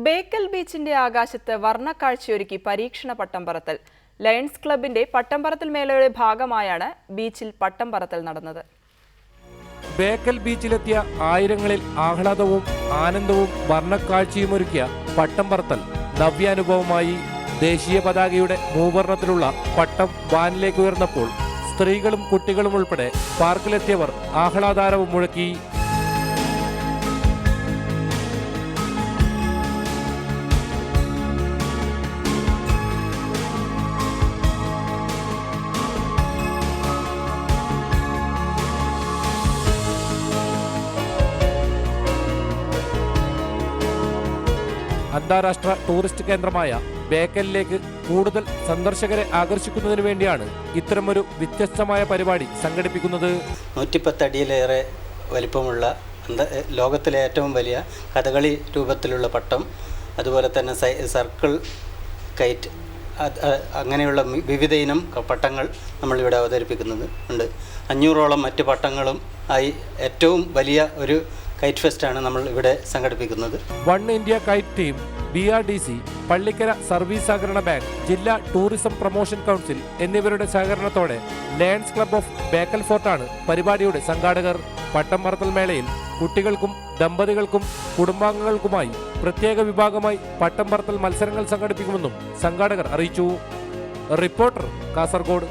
ബേക്കൽ ബീച്ചിന്റെ ആകാശത്ത് വർണ്ണക്കാഴ്ചയൊരുക്കി പരീക്ഷണ പട്ടം പറത്തൽ. ലയൺസ് ക്ലബിന്റെ പട്ടം പറത്തൽ മേളയുടെ ഭാഗമായാണ് ബീച്ചിൽ പട്ടം പറത്തൽ നടന്നത്. ബേക്കൽ ബീച്ചിലെത്തിയ ആയിരങ്ങളിൽ ആഹ്ലാദവും ആനന്ദവും വർണ്ണക്കാഴ്ചയുമൊരുക്കിയ പട്ടം പറത്തൽ നവ്യാനുഭവമായി. ദേശീയ പതാകയുടെ മൂവർണ്ണത്തിലുള്ള പട്ടം വാനിലേക്ക് ഉയർന്നപ്പോൾ സ്ത്രീകളും കുട്ടികളും ഉൾപ്പെടെ പാർക്കിലെത്തിയവർ ആഹ്ലാദാരവും മുഴക്കി. അന്താരാഷ്ട്ര ടൂറിസ്റ്റ് കേന്ദ്രമായ ബേക്കലിലേക്ക് കൂടുതൽ സന്ദർശകരെ ആകർഷിക്കുന്നതിന് വേണ്ടിയാണ് ഇത്തരമൊരു വ്യത്യസ്തമായ പരിപാടി സംഘടിപ്പിക്കുന്നത്. 110 അടിയിലേറെ വലിപ്പമുള്ള ലോകത്തിലെ ഏറ്റവും വലിയ കഥകളി രൂപത്തിലുള്ള പട്ടം, അതുപോലെ തന്നെ സർക്കിൾ കൈറ്റ്, അങ്ങനെയുള്ള വിവിധ ഇനം പട്ടങ്ങൾ നമ്മളിവിടെ അവതരിപ്പിക്കുന്നത് ഉണ്ട്. 500ഓളം മറ്റ് പട്ടങ്ങളും ആയി ഏറ്റവും വലിയ ഒരു കൈറ്റ് ഫെസ്റ്റാണ് നമ്മൾ ഇവിടെ സംഘടിപ്പിക്കുന്നത്. One India KITE team, BRDC, Pallikkara service സഹകരണ ബാങ്ക്, ജില്ലാ ടൂറിസം പ്രൊമോഷൻ കൗൺസിൽ എന്നിവരുടെ സഹകരണത്തോടെ ലയൺസ് ക്ലബ് ഓഫ് ബേക്കൽ ഫോർട്ടാണ് പരിപാടിയുടെ സംഘാടകർ. പട്ടം പറത്തൽ മേളയിൽ കുട്ടികൾക്കും ദമ്പതികൾക്കും കുടുംബാംഗങ്ങൾക്കുമായി പ്രത്യേക വിഭാഗമായി പട്ടം പറത്തൽ മത്സരങ്ങൾ സംഘടിപ്പിക്കുമെന്നും സംഘാടകർ അറിയിച്ചു. റിപ്പോർട്ടർ, കാസർഗോഡ്.